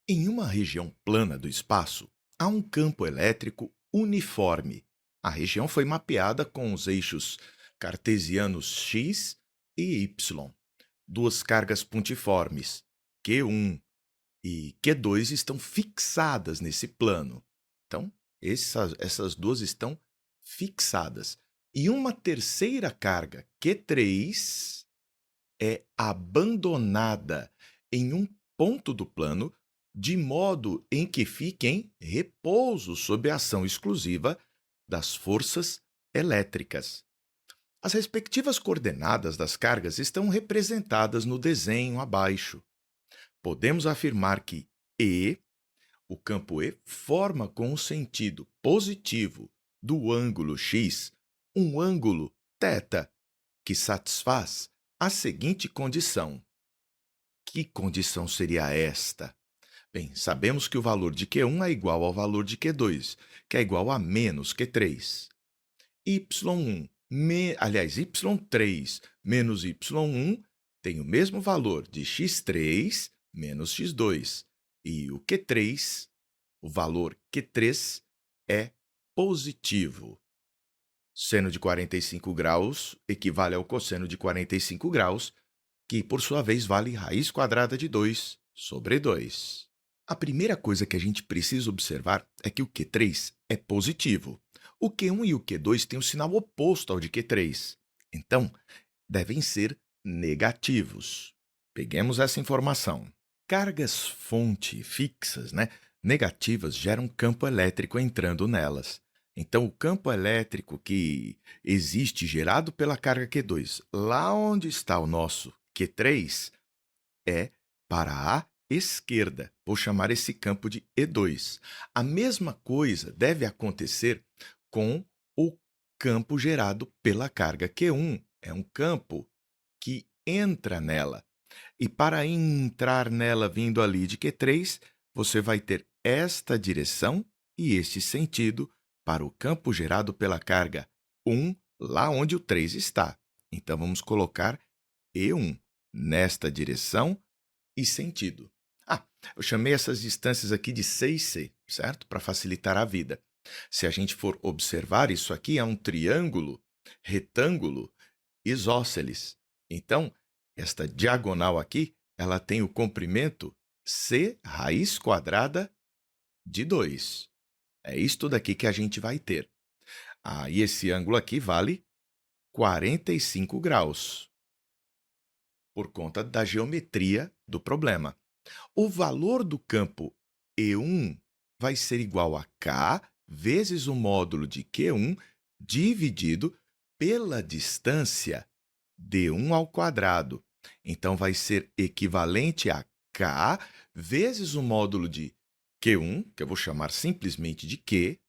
Em uma região plana do espaço, há um campo elétrico uniforme. A região foi mapeada com os eixos cartesianos x e y. Duas cargas pontiformes, Q1 e Q2, estão fixadas nesse plano. Então, essas duas estão fixadas. E uma terceira carga, Q3, é abandonada em um ponto do plano, de modo em que fique em repouso sob a ação exclusiva das forças elétricas. As respectivas coordenadas das cargas estão representadas no desenho abaixo. Podemos afirmar que E, o campo E, forma com o sentido positivo do ângulo x um ângulo θ, que satisfaz a seguinte condição. Que condição seria esta? Bem, sabemos que o valor de Q1 é igual ao valor de Q2, que é igual a menos Q3. Y1, Y3 menos Y1 tem o mesmo valor de x3 menos x2. E o Q3, o valor Q3, é positivo. Seno de 45 graus equivale ao cosseno de 45 graus, que, por sua vez, vale raiz quadrada de 2 sobre 2. A primeira coisa que a gente precisa observar é que o Q3 é positivo. O Q1 e o Q2 têm o sinal oposto ao de Q3. Então, devem ser negativos. Peguemos essa informação. Cargas fonte fixas, negativas, geram campo elétrico entrando nelas. Então, o campo elétrico que existe gerado pela carga Q2, lá onde está o nosso Q3, é para a esquerda. Vou chamar esse campo de E2. A mesma coisa deve acontecer com o campo gerado pela carga Q1. É um campo que entra nela. E para entrar nela vindo ali de Q3, você vai ter esta direção e este sentido para o campo gerado pela carga 1, lá onde o 3 está. Então, vamos colocar E1 nesta direção e sentido. Eu chamei essas distâncias aqui de C e C, certo? Para facilitar a vida. Se a gente for observar, isso aqui é um triângulo retângulo isósceles. Então, esta diagonal aqui, ela tem o comprimento C raiz quadrada de 2. É isto daqui que a gente vai ter. E esse ângulo aqui vale 45 graus, por conta da geometria do problema. O valor do campo E1 vai ser igual a K vezes o módulo de Q1 dividido pela distância D1 ao quadrado. Então, vai ser equivalente a K vezes o módulo de Q1, que eu vou chamar simplesmente de Q,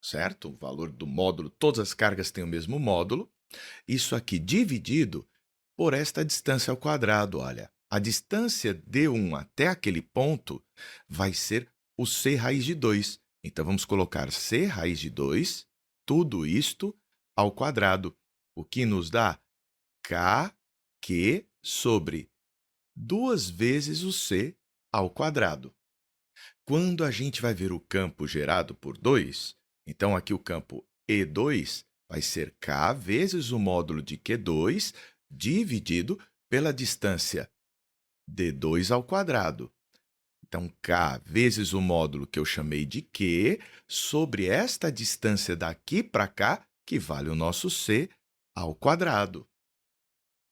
certo? O valor do módulo, todas as cargas têm o mesmo módulo. Isso aqui dividido por esta distância ao quadrado, olha. A distância D1 até aquele ponto vai ser o C raiz de 2. Então, vamos colocar C raiz de 2, tudo isto ao quadrado, o que nos dá KQ sobre 2 vezes o C ao quadrado. Quando a gente vai ver o campo gerado por 2, então aqui o campo E2 vai ser K vezes o módulo de Q2 dividido pela distância D2 ao quadrado. Então, K vezes o módulo que eu chamei de Q sobre esta distância daqui para cá, que vale o nosso C ao quadrado.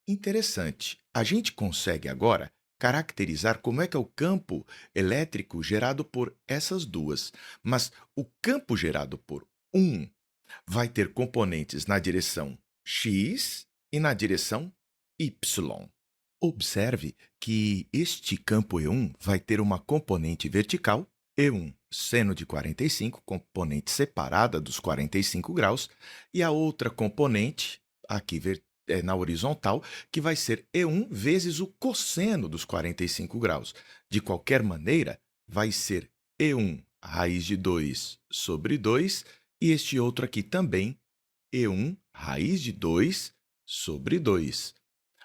Interessante. A gente consegue agora caracterizar como é que é o campo elétrico gerado por essas duas. Mas o campo gerado por um vai ter componentes na direção x e na direção y. Observe que este campo E1 vai ter uma componente vertical, E1 seno de 45, componente separada dos 45 graus, e a outra componente, aqui na horizontal, que vai ser E1 vezes o cosseno dos 45 graus. De qualquer maneira, vai ser E1 raiz de 2 sobre 2, e este outro aqui também, E1 raiz de 2 sobre 2.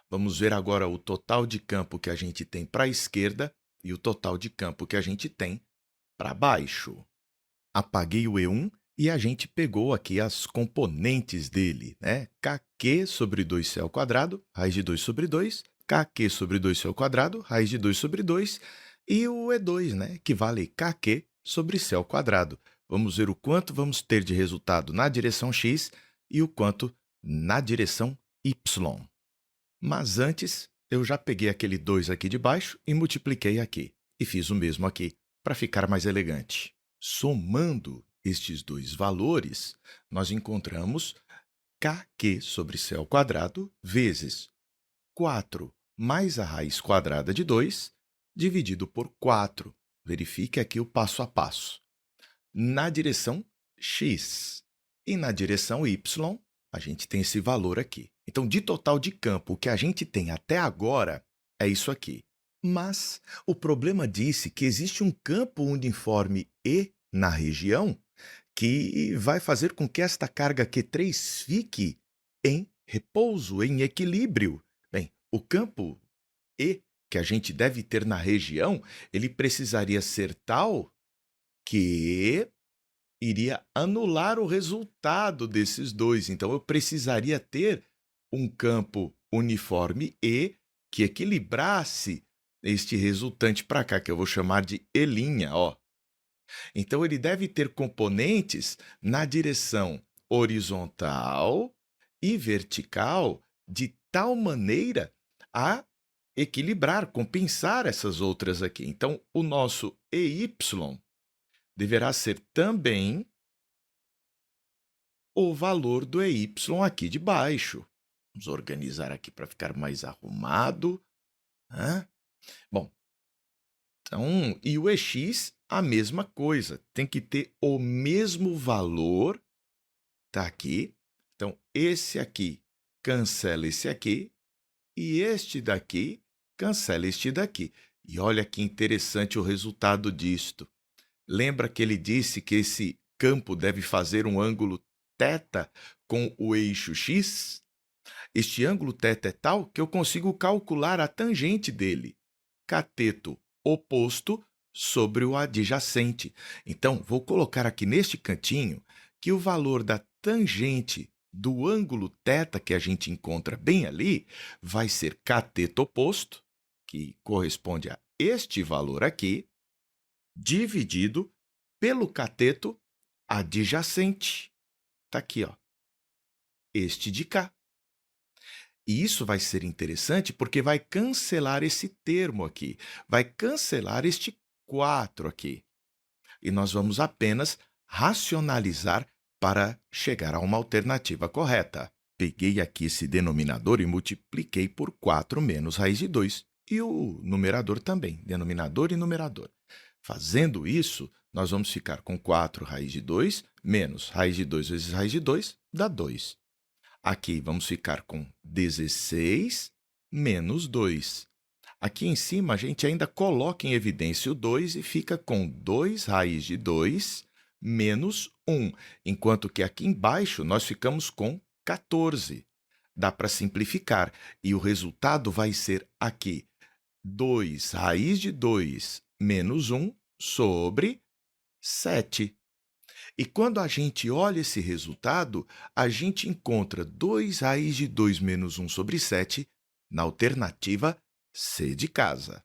Vamos ver agora o total de campo que a gente tem para a esquerda e o total de campo que a gente tem para baixo. Apaguei o E1 e a gente pegou aqui as componentes dele, né? Kq sobre 2c ao quadrado, raiz de 2 sobre 2, Kq sobre 2c ao quadrado, raiz de 2 sobre 2, e o E2, né? Que vale Kq sobre c ao quadrado. Vamos ver o quanto vamos ter de resultado na direção x e o quanto na direção y. Mas antes, eu já peguei aquele 2 aqui de baixo e multipliquei aqui. E fiz o mesmo aqui, para ficar mais elegante. Somando estes dois valores, nós encontramos kq sobre c ao quadrado vezes 4 mais a raiz quadrada de 2, dividido por 4. Verifique aqui o passo a passo. Na direção x e na direção y, a gente tem esse valor aqui. Então, de total de campo, o que a gente tem até agora é isso aqui. Mas o problema disse que existe um campo uniforme E na região que vai fazer com que esta carga Q3 fique em repouso, em equilíbrio. Bem, o campo E que a gente deve ter na região, ele precisaria ser tal que iria anular o resultado desses dois. Então, eu precisaria ter um campo uniforme E que equilibrasse este resultante para cá, que eu vou chamar de E', ó. Então, ele deve ter componentes na direção horizontal e vertical de tal maneira a equilibrar, compensar essas outras aqui. Então, o nosso EY deverá ser também o valor do EY aqui de baixo. Vamos organizar aqui para ficar mais arrumado. Bom, então, e o EX, a mesma coisa. Tem que ter o mesmo valor, tá aqui. Então, esse aqui cancela esse aqui, e este daqui cancela este daqui. E olha que interessante o resultado disto. Lembra que ele disse que esse campo deve fazer um ângulo θ com o eixo x? Este ângulo θ é tal que eu consigo calcular a tangente dele, cateto oposto sobre o adjacente. Então, vou colocar aqui neste cantinho que o valor da tangente do ângulo θ que a gente encontra bem ali vai ser cateto oposto, que corresponde a este valor aqui, dividido pelo cateto adjacente. Está aqui, ó, este de cá. E isso vai ser interessante porque vai cancelar esse termo aqui, vai cancelar este 4 aqui. E nós vamos apenas racionalizar para chegar a uma alternativa correta. Peguei aqui esse denominador e multipliquei por 4 menos raiz de 2. E o numerador também, denominador e numerador. Fazendo isso, nós vamos ficar com 4 raiz de 2 menos raiz de 2 vezes raiz de 2 dá 2. Aqui vamos ficar com 16 menos 2. Aqui em cima, a gente ainda coloca em evidência o 2 e fica com 2 raiz de 2 menos 1, enquanto que aqui embaixo nós ficamos com 14. Dá para simplificar, e o resultado vai ser aqui 2 raiz de 2 menos 1 sobre 7. E quando a gente olha esse resultado, a gente encontra 2 raiz de 2 menos 1 sobre 7 na alternativa C de casa.